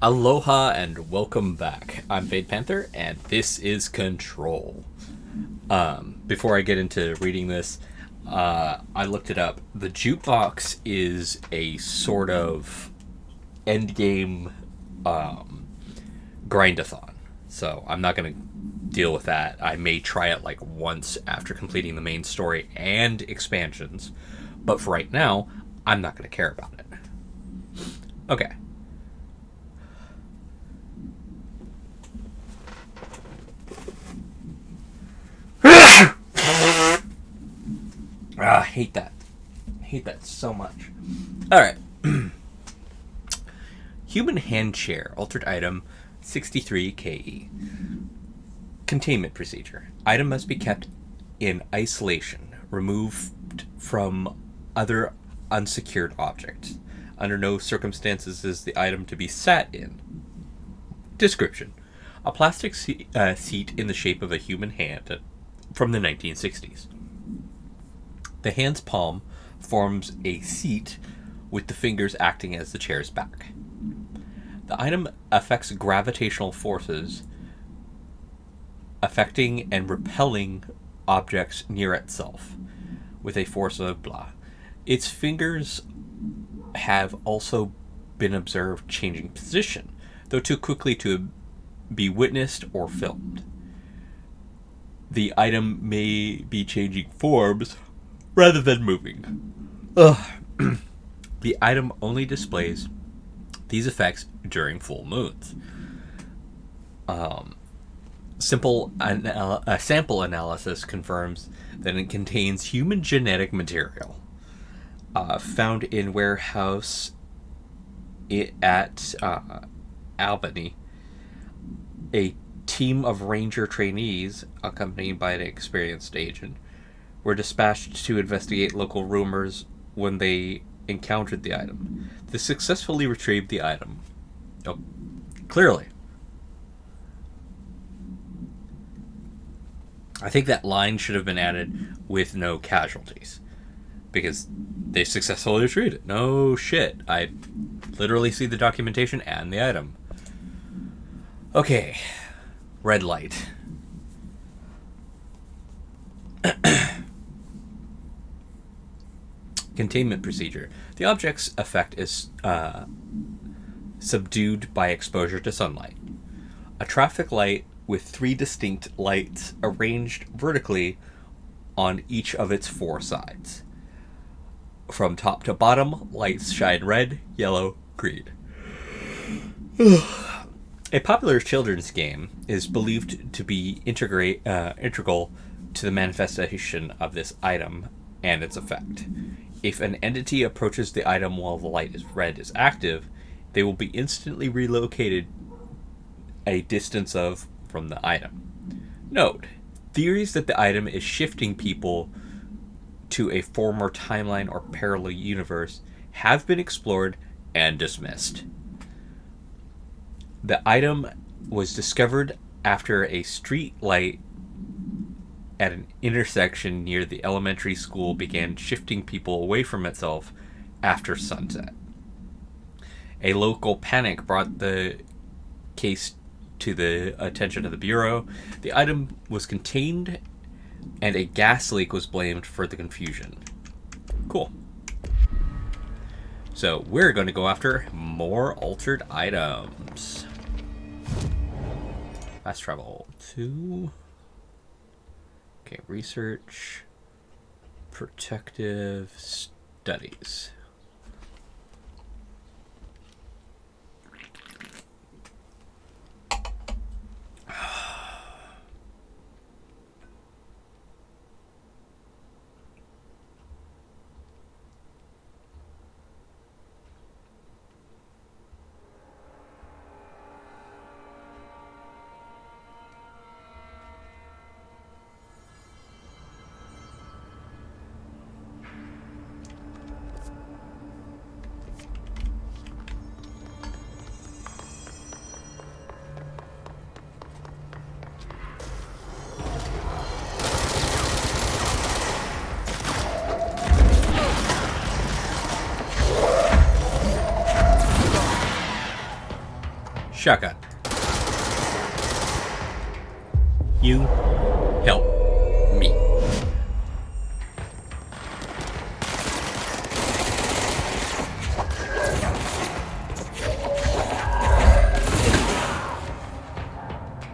Aloha and welcome back. I'm Panther, and this is Control. Before I get into reading this, I looked it up. The jukebox is a sort of endgame grindathon, so I'm not going to deal with that. I may try it like once after completing the main story and expansions, but for right now, I'm not going to care about it. Okay. I hate that. I hate that so much. Alright. Human hand chair, altered item 63 KE. Containment procedure. Item must be kept in isolation, removed from other unsecured objects. Under no circumstances is the item to be sat in. Description. A plastic seat in the shape of a human hand from the 1960s. The hand's palm forms a seat with the fingers acting as the chair's back. The item affects gravitational forces, affecting and repelling objects near itself with a force of blah. Its fingers have also been observed changing position, though too quickly to be witnessed or filmed. The item may be changing forms rather than moving. The item only displays these effects during full moons. Sample analysis confirms that it contains human genetic material found in warehouse at Albany. A team of ranger trainees, accompanied by an experienced agent, were dispatched to investigate local rumors when they encountered the item. They successfully retrieved the item. Oh, clearly. I think that line should have been added with no casualties, because they successfully retrieved it. No shit. I literally see the documentation and the item. Okay. Red light. Containment procedure. The object's effect is subdued by exposure to sunlight. A traffic light with 3 distinct lights arranged vertically on each of its 4 sides. From top to bottom, lights shine red, yellow, green. A popular children's game is believed to be integral to the manifestation of this item and its effect. If an entity approaches the item while the light is red is active, they will be instantly relocated a distance from the item. Note, theories that the item is shifting people to a former timeline or parallel universe have been explored and dismissed. The item was discovered after a street light at an intersection near the elementary school began shifting people away from itself after sunset. A local panic brought the case to the attention of the Bureau. The item was contained, and a gas leak was blamed for the confusion. Cool. So we're going to go after more altered items. Fast travel to... Okay, research, protective studies. Shotgun. You help me.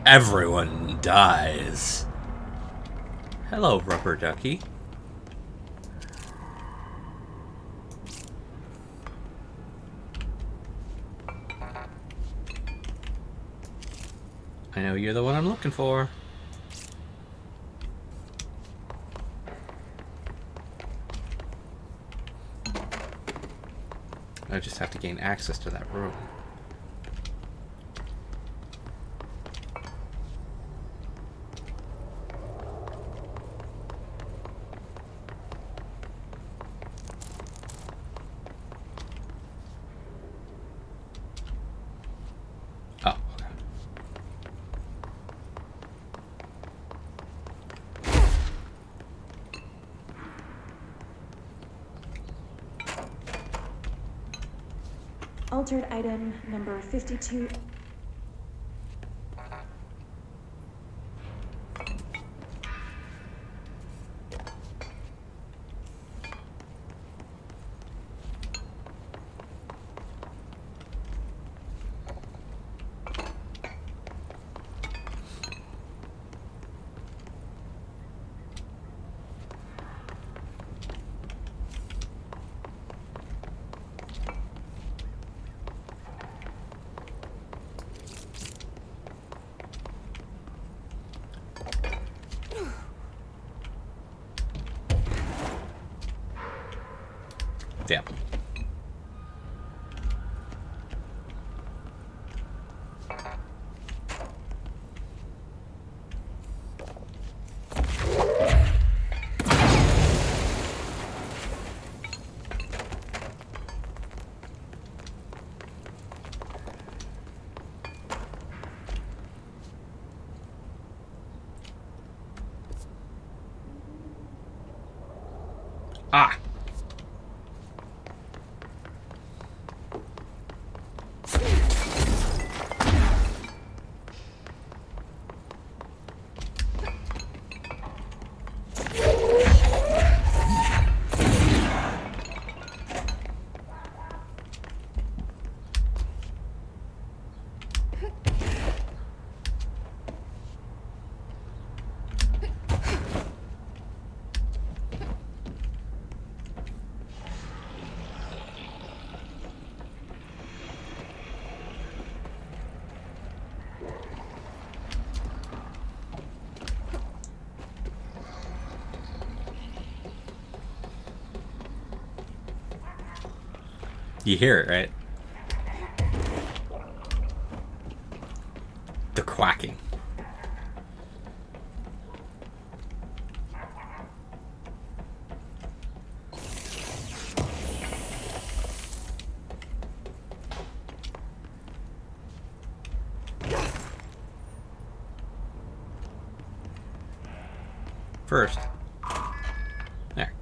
Everyone dies. Hello, rubber ducky. I know you're the one I'm looking for. I just have to gain access to that room. Oh. Altered item number 52. Yeah. Ah. You hear it, right? The quacking. First. There.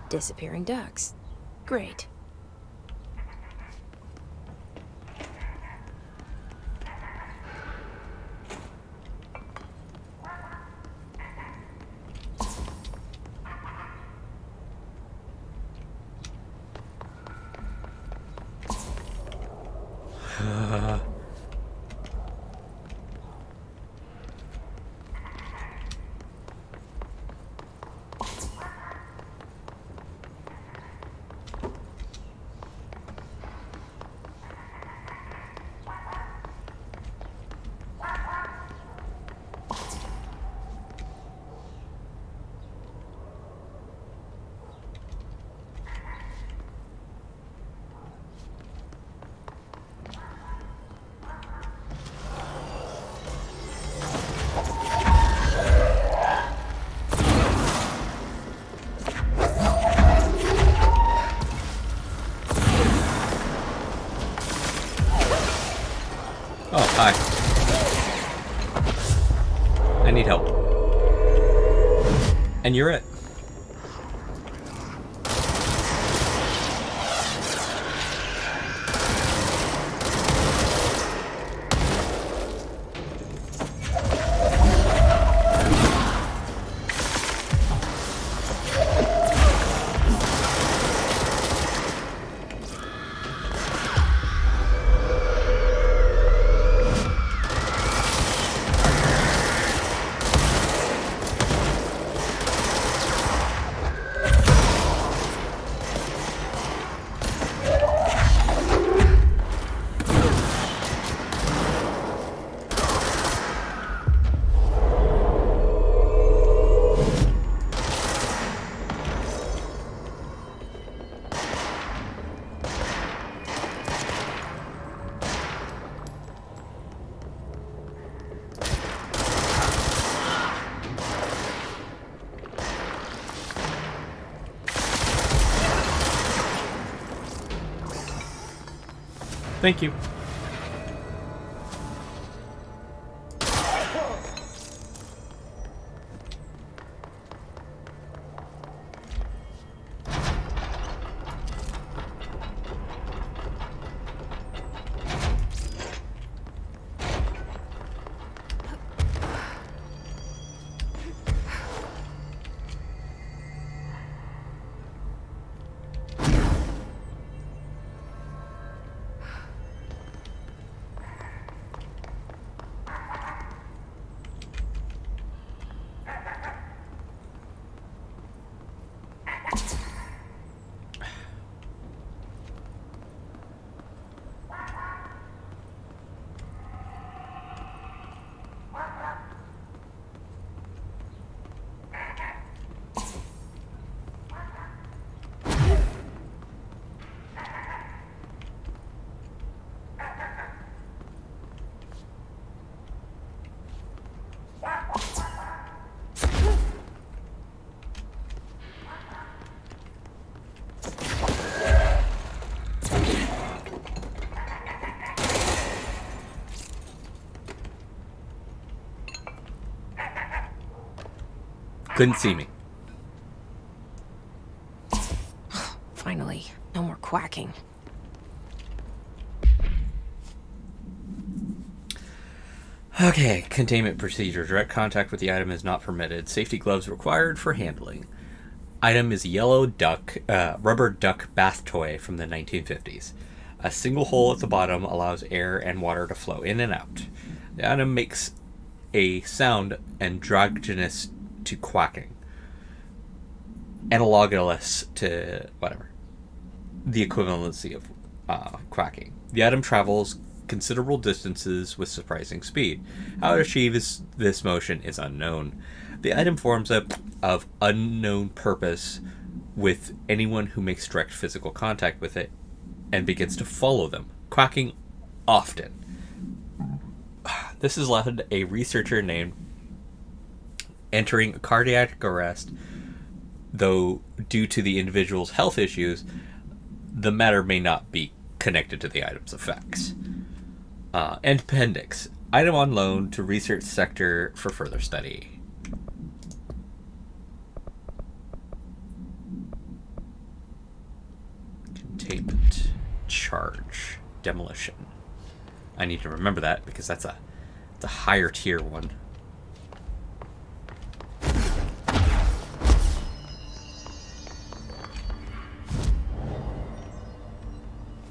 Disappearing ducks. Great. Oh, hi. I need help. And you're it. Thank you. Couldn't see me. Finally, no more quacking. Okay, containment procedure. Direct contact with the item is not permitted. Safety gloves required for handling. Item is a yellow rubber duck bath toy from the 1950s. A single hole at the bottom allows air and water to flow in and out. The item makes a sound androgynous to quacking. Analogous to whatever. The equivalency of quacking. The item travels considerable distances with surprising speed. How it achieves this motion is unknown. The item forms up of unknown purpose with anyone who makes direct physical contact with it and begins to follow them, quacking often. This has led a researcher named entering cardiac arrest, though due to the individual's health issues, the matter may not be connected to the item's effects. And appendix. Item on loan to research sector for further study. Containment. Charge. Demolition. I need to remember that because that's a higher tier one.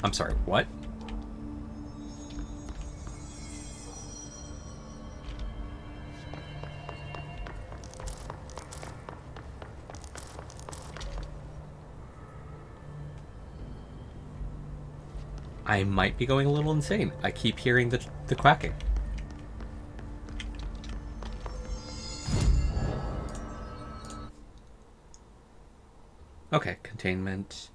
I'm sorry, what? I might be going a little insane. I keep hearing the quacking. Okay, containment.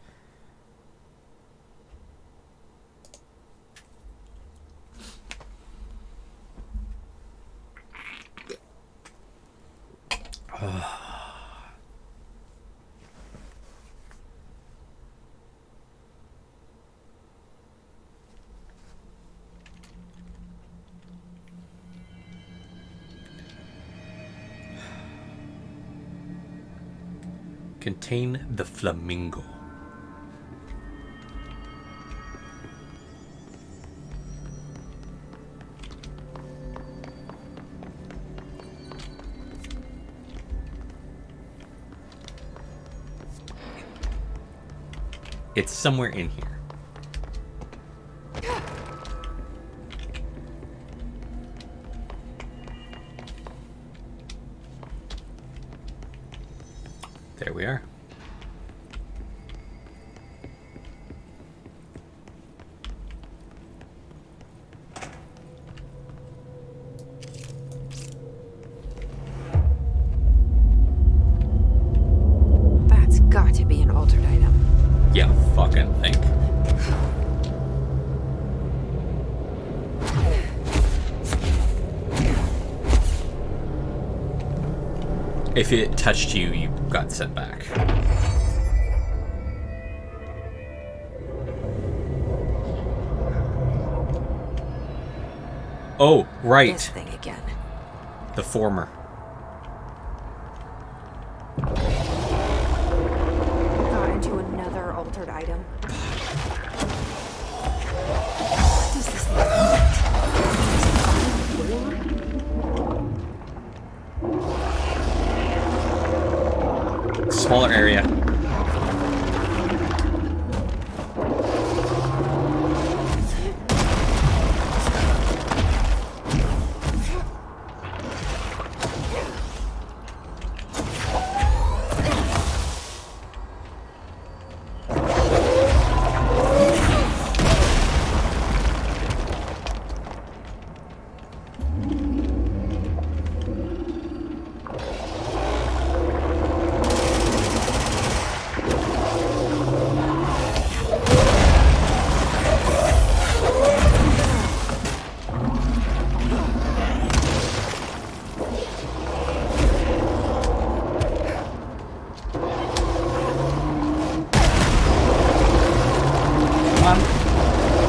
Contain the flamingo. It's somewhere in here. There we are. That's got to be an altered item. Yeah, fucking think. If it touched you, you got sent back. Oh, right. This thing again. The former. Got into another altered item. What does this thing want? Smaller area.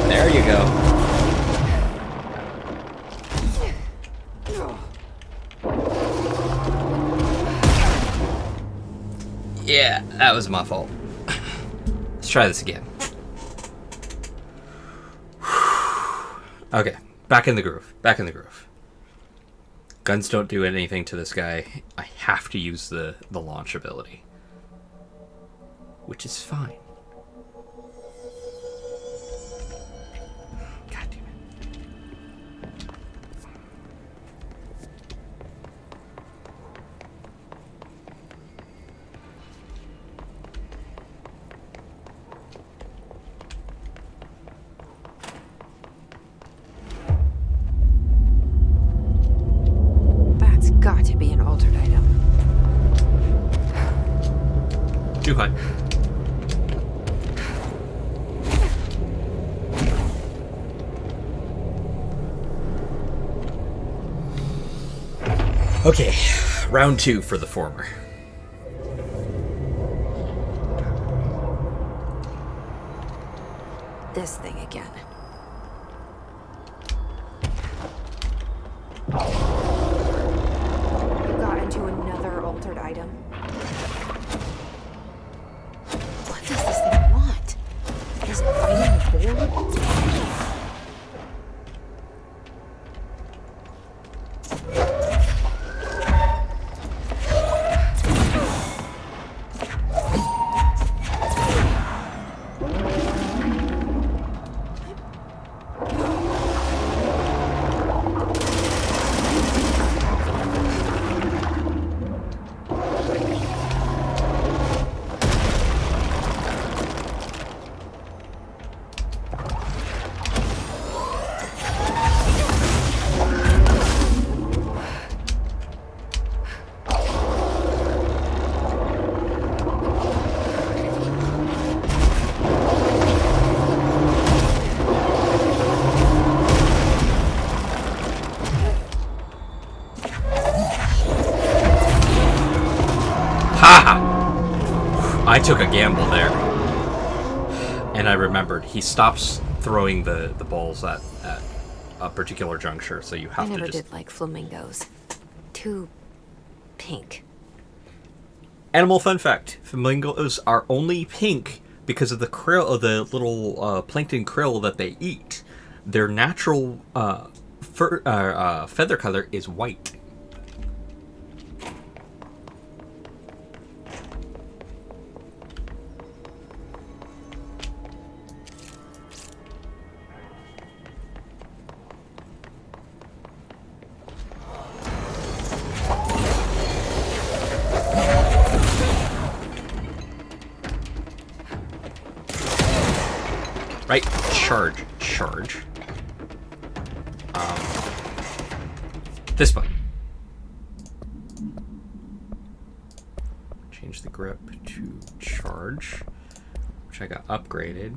There you go. Yeah, that was my fault. Let's try this again. Okay, back in the groove. Back in the groove. Guns don't do anything to this guy. I have to use the launch ability. Which is fine. God damn it. That's got to be an altered item. Too high. Okay, round 2 for the former. This thing again. Got into another altered item. What does this thing want? Is it fighting the board? I took a gamble there. And I remembered, he stops throwing the balls at a particular juncture, so you have I to never just... did like flamingos. Too pink. Animal fun fact, flamingos are only pink because of the krill, of the little plankton krill that they eat. Their natural feather color is white. Right, charge. This button. Change the grip to charge, which I got upgraded.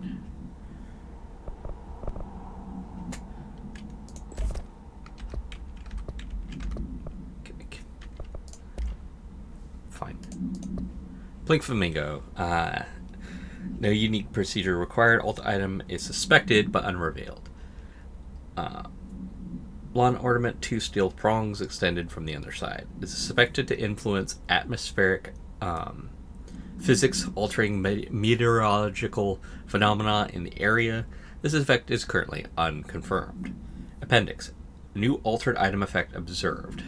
Fine. Blink Flamingo. No unique procedure required. Alt item is suspected but unrevealed. Blonde ornament, 2 steel prongs extended from the underside. It is suspected to influence atmospheric physics, altering meteorological phenomena in the area. This effect is currently unconfirmed. Appendix. New altered item effect observed.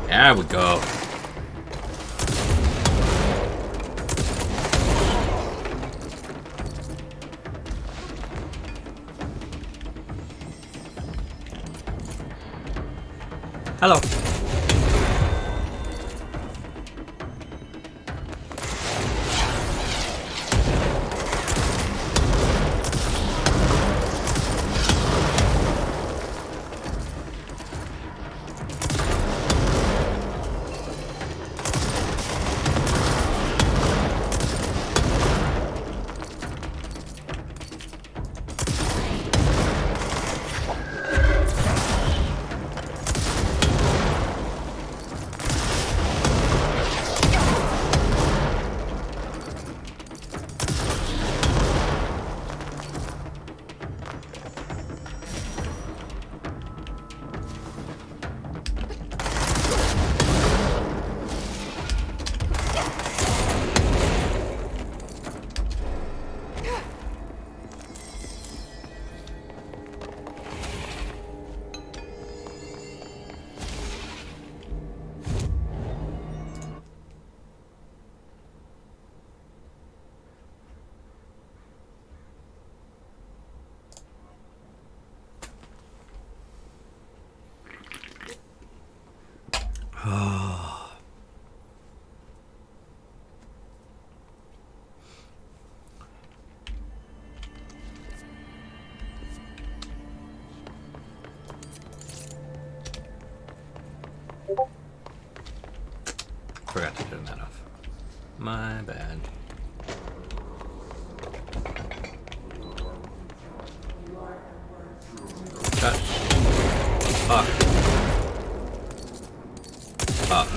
There we go. Hello. Forgot to turn that off. My bad. Shut. Fuck. Fuck.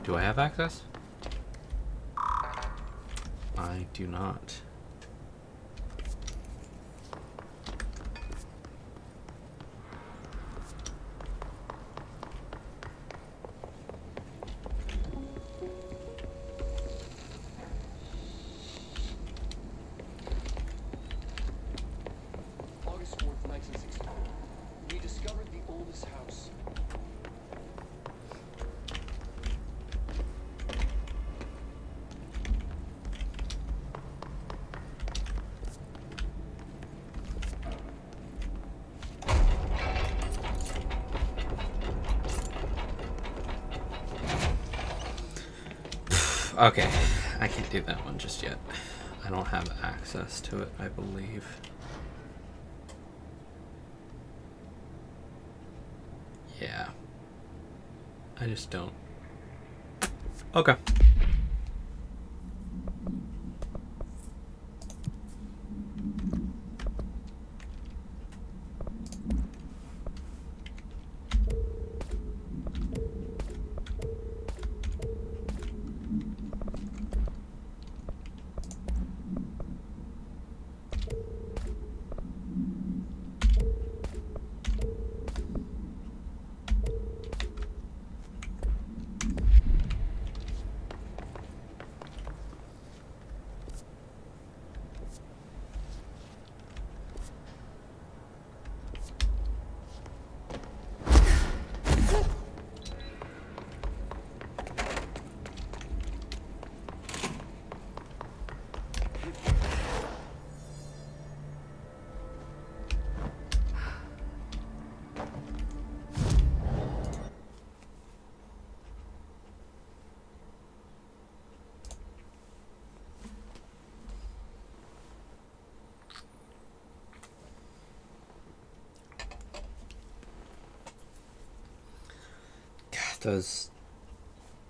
Do I have access? I do not. August 4th, 1964. We discovered the oldest house. Okay, I can't do that one just yet. I don't have access to it, I believe. Yeah. I just don't. Okay.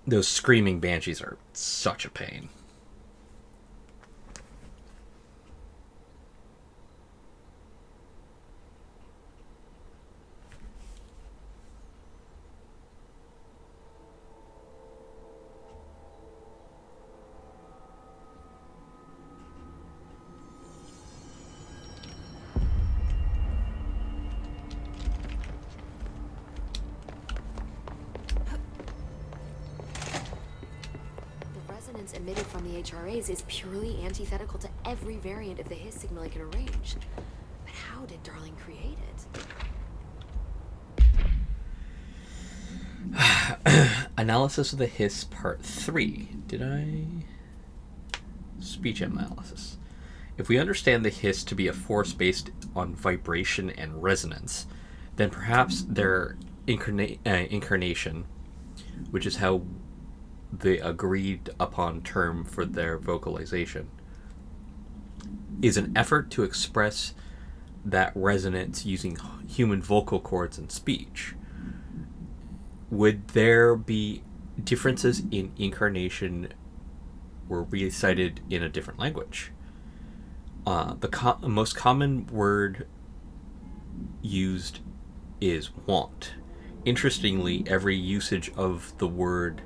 Those screaming banshees are such a pain. resonance emitted from the HRAs is purely antithetical to every variant of the hiss signal I can arrange. But how did Darling create it? Analysis of the hiss, part 3. Did I? Speech analysis. If we understand the hiss to be a force based on vibration and resonance, then perhaps their incarnation, which is how the agreed upon term for their vocalization, is an effort to express that resonance using human vocal cords and speech. Would there be differences in incarnation were recited in a different language? The most common word used is want. Interestingly, every usage of the word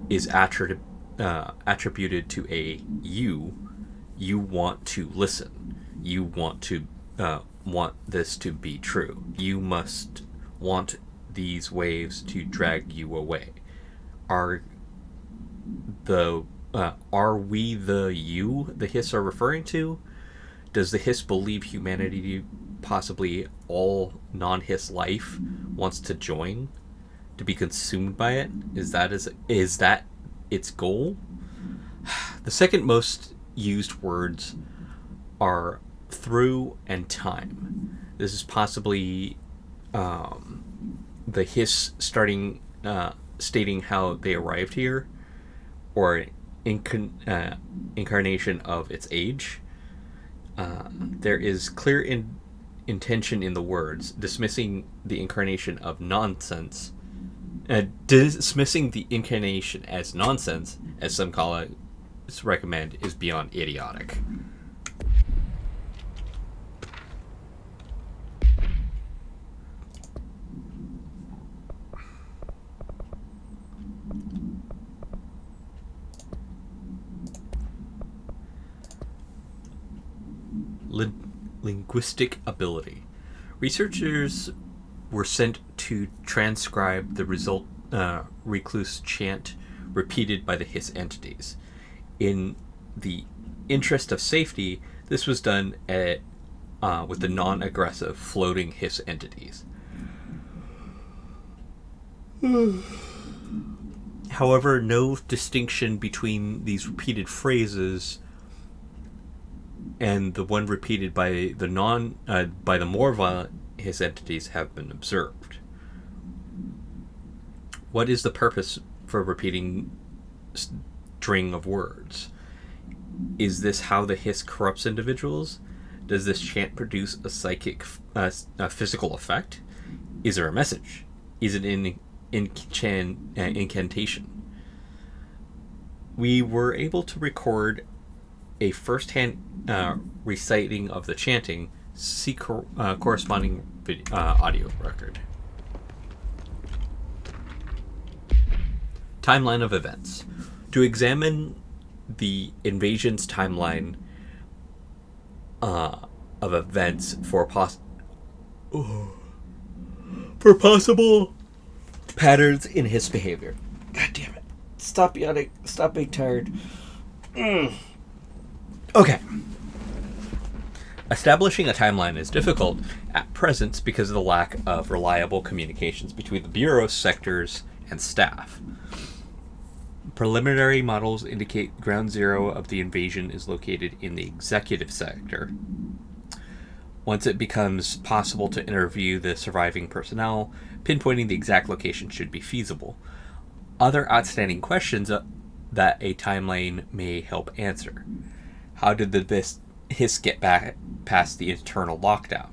is attributed to a you. You want to listen. You want to want this to be true. You must want these waves to drag you away. Are we the you the hiss are referring to? Does the hiss believe humanity, possibly all non-hiss life, wants to join, to be consumed by it? Is that its goal? The second most used words are through and time. This is possibly the hiss stating how they arrived here, or incarnation of its age. There is clear intention in the words, dismissing the incarnation of nonsense. Dismissing the incarnation as nonsense, as some scholars recommend, is beyond idiotic. Linguistic ability. Researchers were sent to transcribe the result recluse chant repeated by the hiss entities. In the interest of safety, this was done with the non-aggressive floating hiss entities. However, no distinction between these repeated phrases and the one repeated by the more violent hiss entities have been observed. What is the purpose for repeating string of words? Is this how the hiss corrupts individuals? Does this chant produce a physical effect? Is there a message? Is it an incantation? We were able to record a first-hand reciting of the chanting. See corresponding audio record. Timeline of events. To examine the invasion's timeline of events for possible patterns in his behavior. God damn it. Stop yawning. Stop being tired. Okay. Establishing a timeline is difficult at present because of the lack of reliable communications between the Bureau's sectors and staff. Preliminary models indicate ground zero of the invasion is located in the executive sector. Once it becomes possible to interview the surviving personnel, pinpointing the exact location should be feasible. Other outstanding questions that a timeline may help answer. How did the hiss get back past the internal lockdown?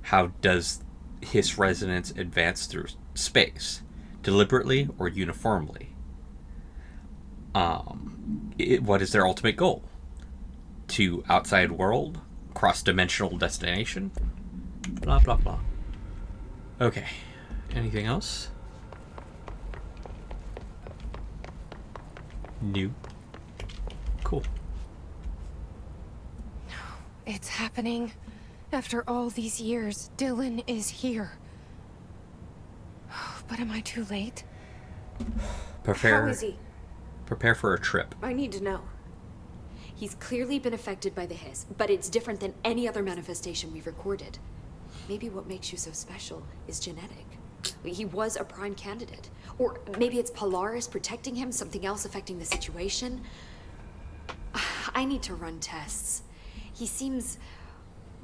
How does hiss resonance advance through space? Deliberately or uniformly? What is their ultimate goal? To outside world? Cross-dimensional destination? Blah, blah, blah. Okay. Anything else? New? Cool. It's happening. After all these years, Dylan is here. But am I too late? How is he? Prepare for a trip. I need to know. He's clearly been affected by the hiss, but it's different than any other manifestation we've recorded. Maybe what makes you so special is genetic. He was a prime candidate. Or maybe it's Polaris protecting him, something else affecting the situation. I need to run tests. He seems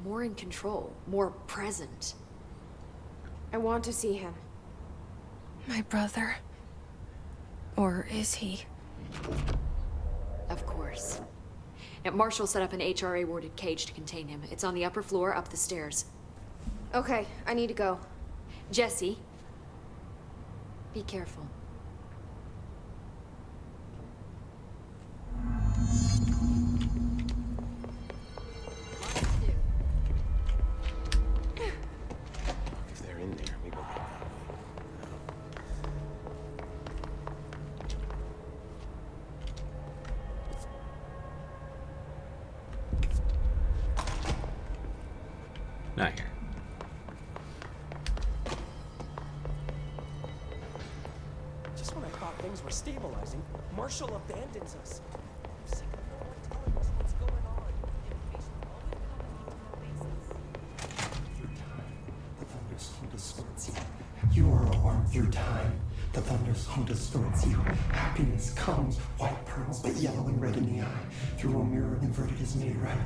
more in control, more present. I want to see him. My brother. Or is he? Of course. And Marshall set up an HRA-warded cage to contain him. It's on the upper floor, up the stairs. Okay, I need to go. Jesse, be careful. If they're in there, we will. Not here. Just when I thought things were stabilizing, Marshall abandons us. I'm sick of no one telling us what's going on. The thunderstorm distorts you. You are a worm through time. The thunderstorm distorts you. Happiness comes, white pearls, but yellow and red in the eye. Through a mirror inverted is made right.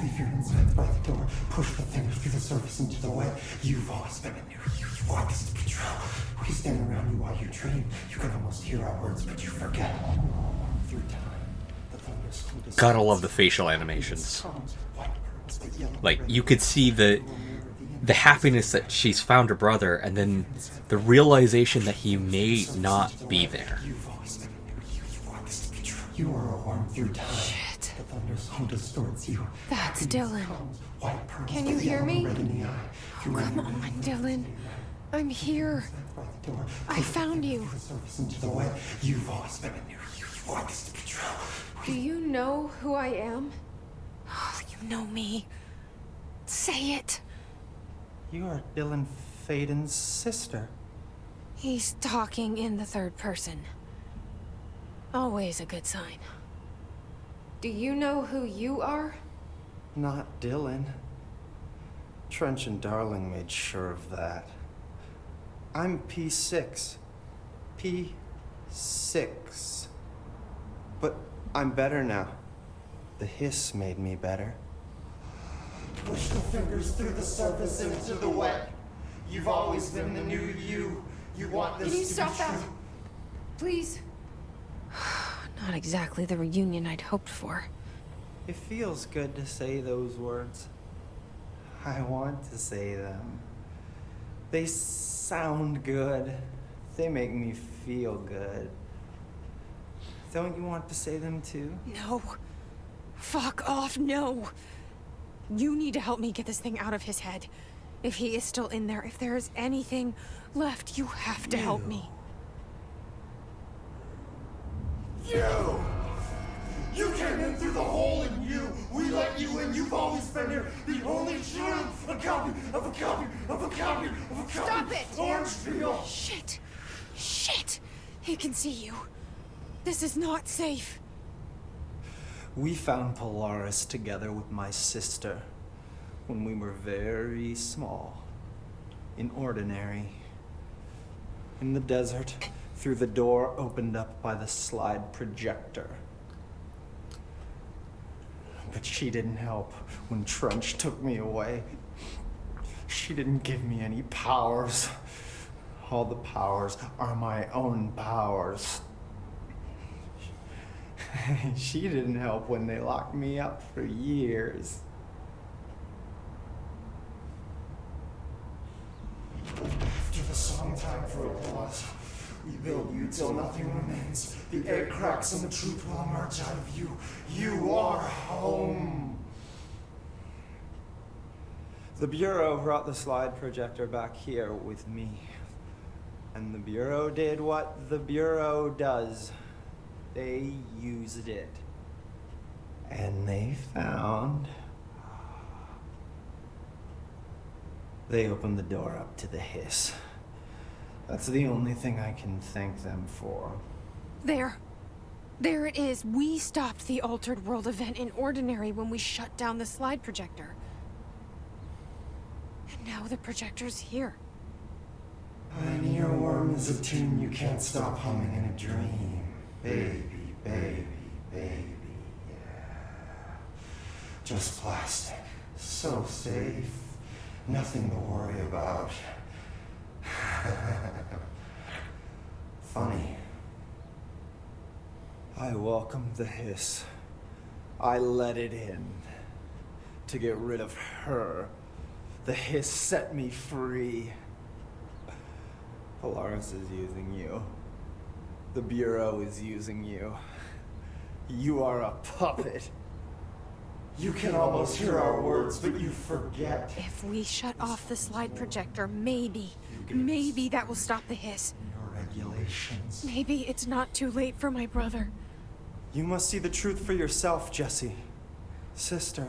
Leave your insides by the door. Push the fingers through the surface into the wet. You've always been a new you. You want us to be true. We stand around you while you dream. You can almost hear our words, but you forget. Through time, the thunderstorm distorts Gotta love the facial animations. comes, white pearls, but yellow and Like, red you could see the happiness that she's found her brother, and then the realization that he may not be there. You've always been a new you. You want this to be true. You are a worm through time. Shit. The thunderstorm distorts you. That's Happiness Dylan. comes, white pearls, Can but you hear yellow and me? red in the eye. Through a Come mirror on, inverted Dylan. is made right. I'm here. By the door. I Push the found fingers you. through the surface into the wet. You've always been a new you. You want this to be true. Do you know who I am? You know me. Say it. You are Dylan Faden's sister. He's talking in the third person. Always a good sign. Do you know who you are? Not Dylan. Trench and Darling made sure of that. I'm P6. P6. But I'm better now. The hiss made me better. Push the fingers through the surface into the wet. You've always been the new you. You want this Can you to stop be that? true. Please. Not exactly the reunion I'd hoped for. It feels good to say those words. I want to say them. They sound good. They make me feel good. Don't you want to say them too? No. Fuck off, no. You need to help me get this thing out of his head. If he is still in there, if there is anything left, you have to help me. You! You came in through the hole in you. We let you in. You've always been here. The only true. A copy of a copy of a copy of a copy. Stop it! Orange peel. Shit. Shit. He can see you. This is not safe. We found Polaris together with my sister when we were very small, in Ordinary, in the desert, through the door opened up by the slide projector. But she didn't help when Trench took me away. She didn't give me any powers. All the powers are my own powers. She didn't help when they locked me up for years. After the song time for applause, we build you till nothing remains. The egg cracks and the truth will emerge out of you. You are home. The Bureau brought the slide projector back here with me. And the Bureau did what the Bureau does. They used it. And they found... They opened the door up to the hiss. That's the only thing I can thank them for. There. There it is. We stopped the Altered World event in Ordinary when we shut down the slide projector. And now the projector's here. An earworm is a tune you can't stop humming in a dream. Baby, baby, baby, yeah. Just plastic. So safe. Nothing to worry about. Funny. I welcomed the hiss. I let it in. To get rid of her. The hiss set me free. Polaris is using you. The Bureau is using you. You are a puppet. You can almost hear our words, but you forget. If we shut off the slide projector, maybe that will stop the hiss. Your regulations. Maybe it's not too late for my brother. You must see the truth for yourself, Jesse. Sister.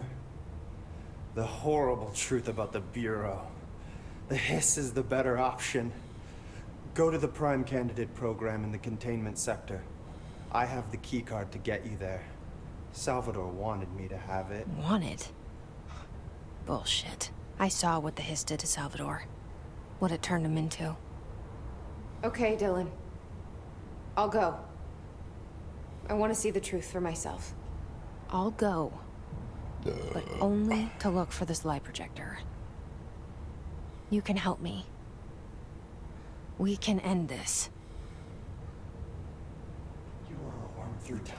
The horrible truth about the Bureau. The hiss is the better option. Go to the Prime Candidate program in the containment sector. I have the keycard to get you there. Salvador wanted me to have it. Wanted? Bullshit. I saw what the hiss did to Salvador. What it turned him into. Okay, Dylan. I'll go. I want to see the truth for myself. I'll go. But only to look for this light projector. You can help me. We can end this. You are a worm through time.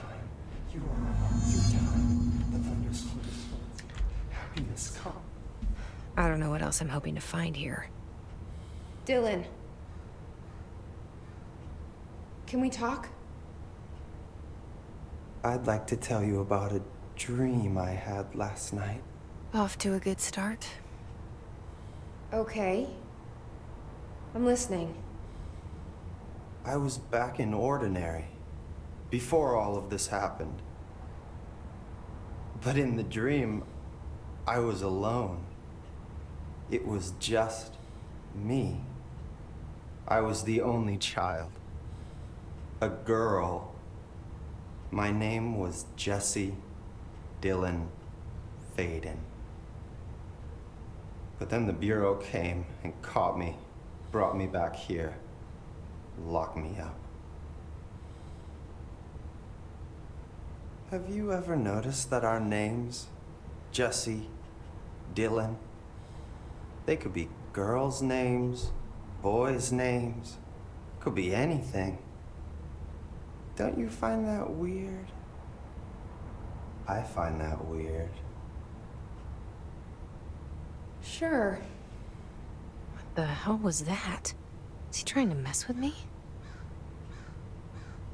You are a worm through time. The thunder's close. Happiness come. I don't know what else I'm hoping to find here. Dylan. Can we talk? I'd like to tell you about a dream I had last night. Off to a good start. Okay. I'm listening. I was back in Ordinary, before all of this happened. But in the dream, I was alone. It was just me. I was the only child. A girl. My name was Jesse Dylan Faden. But then the Bureau came and caught me, brought me back here, locked me up. Have you ever noticed that our names, Jesse, Dylan, they could be girls' names, boys' names, could be anything. Don't you find that weird? I find that weird. Sure. What the hell was that? Is he trying to mess with me?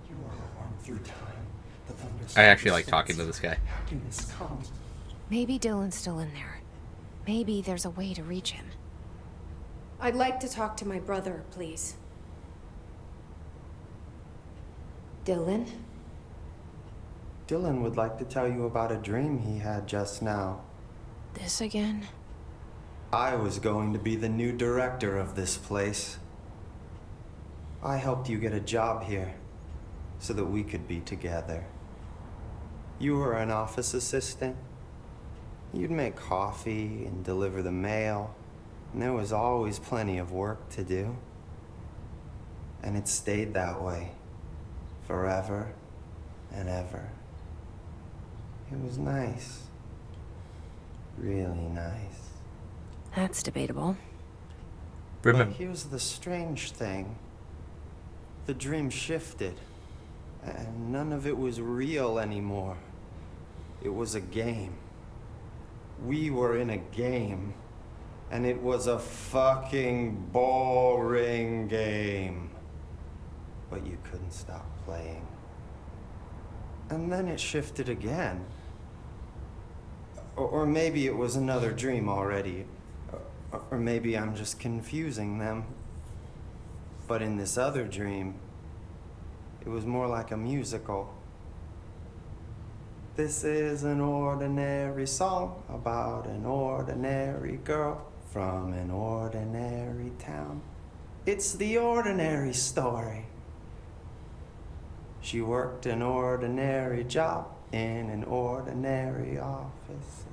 You are a worm through time. The thunder's I actually like talking to this guy. Happiness comes. Maybe Dylan's still in there. Maybe there's a way to reach him. I'd like to talk to my brother, please. Dylan? Dylan would like to tell you about a dream he had just now. This again? I was going to be the new director of this place. I helped you get a job here, so that we could be together. You were an office assistant. You'd make coffee and deliver the mail, and there was always plenty of work to do. And it stayed that way, forever and ever. It was nice. Really nice. That's debatable. Remember, But here's the strange thing. The dream shifted, and none of it was real anymore. It was a game. We were in a game, and it was a fucking boring game. But you couldn't stop playing. And then it shifted again. Or maybe it was another dream already. Or maybe I'm just confusing them. But in this other dream, it was more like a musical. This is an ordinary song about an ordinary girl from an ordinary town. It's the ordinary story. She worked an ordinary job in an ordinary office.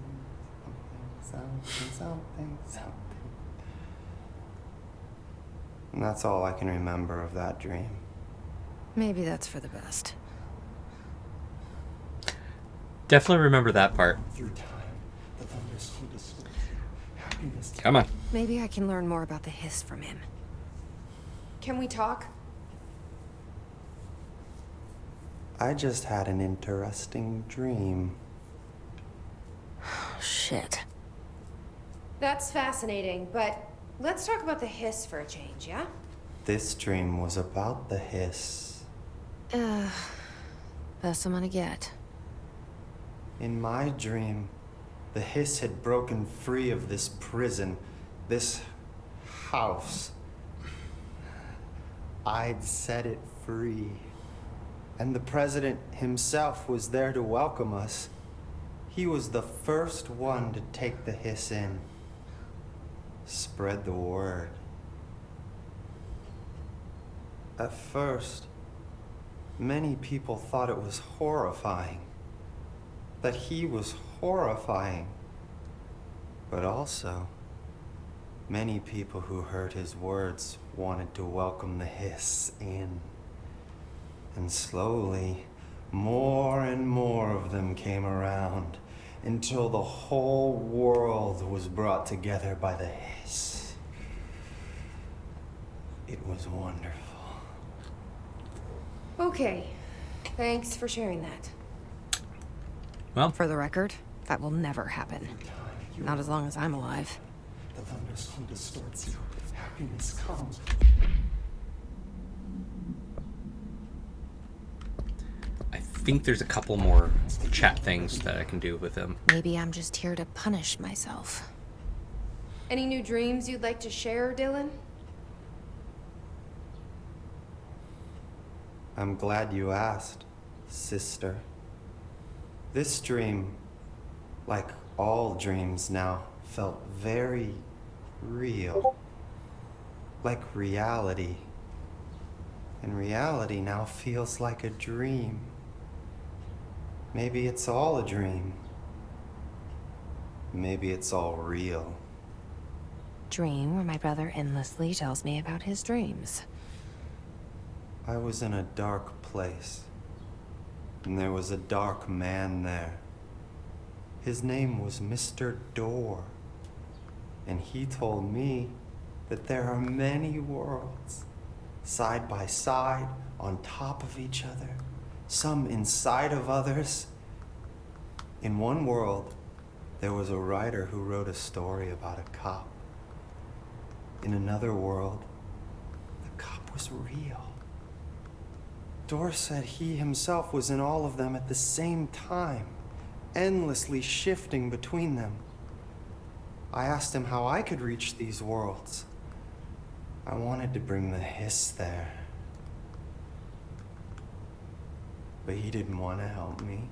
Something. And that's all I can remember of that dream. Maybe that's for the best. Definitely remember that part. Through time, the thunders hum distorts you. Happiness. Come on. Maybe I can learn more about the hiss from him. Can we talk? I just had an interesting dream. Shit. That's fascinating, but let's talk about the hiss for a change, yeah? This dream was about the hiss. Best I'm gonna get. In my dream, the hiss had broken free of this prison, this house. I'd set it free. And the president himself was there to welcome us. He was the first one to take the hiss in. Spread the word. At first, many people thought it was horrifying. That he was horrifying. But also, many people who heard his words wanted to welcome the hiss in. And slowly, more and more of them came around until the whole world was brought together by the hiss. It was wonderful. Okay. Thanks for sharing that. Well, For the record, that will never happen. Not as long as I'm alive. The thunders hum distorts you. Happiness comes. I think there's a couple more chat things that I can do with him. Maybe I'm just here to punish myself. Any new dreams you'd like to share, Dylan? I'm glad you asked, sister. This dream, like all dreams now, felt very real. Like reality. And reality now feels like a dream. Maybe it's all a dream. Maybe it's all real. Dream where my brother endlessly tells me about his dreams. I was in a dark place, and there was a dark man there. His name was Mr. Door, and he told me that there are many worlds, side by side, on top of each other, some inside of others. In one world, there was a writer who wrote a story about a cop. In another world, the cop was real. Door said he himself was in all of them at the same time, endlessly shifting between them. I asked him how I could reach these worlds. I wanted to bring the hiss there. But he didn't want to help me.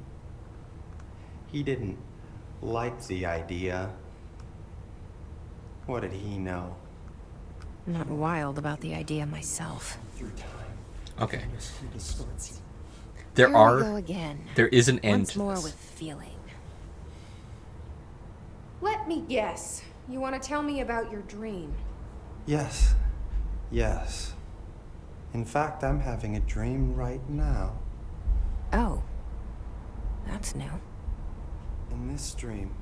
He didn't like the idea. What did he know? I'm not wild about the idea myself. Through time, Okay. thunders hum distorts you. There Here we go are. again. There is an end Once to more this. with feeling. Let me guess. You want to tell me about your dream? Yes. Yes. In fact, I'm having a dream right now. Oh. That's new. In this dream,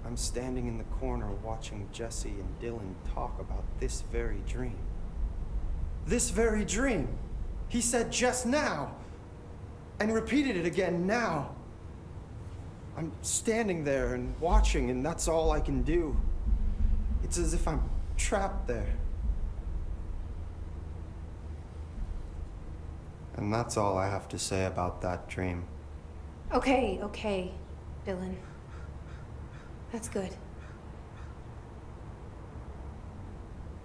I'm standing in the corner watching Jesse and Dylan talk about this very dream. This very dream! He said just now! And repeated it again now! I'm standing there and watching, and that's all I can do. It's as if I'm trapped there. And that's all I have to say about that dream. Okay, Dylan. That's good.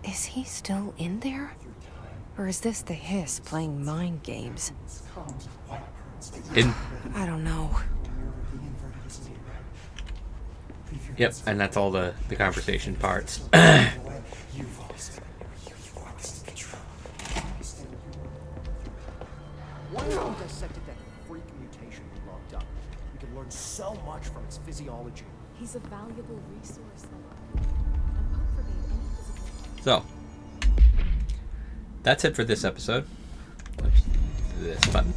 Is he still in there? Through time, Or is this the hiss playing mind games? happiness comes. White pearls. In. I don't know. Mirror the inverted is made right. Leave your Yep, hands and that's all the conversation parts. away. You've always been a mirror. You've always been control. Stand in your world. Why not we dissected that freak mutation we locked up? We could learn so much from its physiology. He's a valuable resource, though. And Pope forbade any physical... So, that's it for this episode. Oops, this button.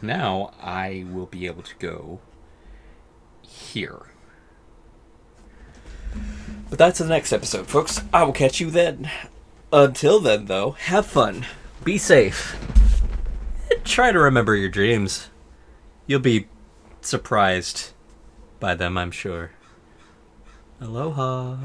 Now I will be able to go here. But that's the next episode, folks. I will catch you then. Until then, though, have fun. Be safe. And try to remember your dreams. You'll be surprised by them, I'm sure. Aloha.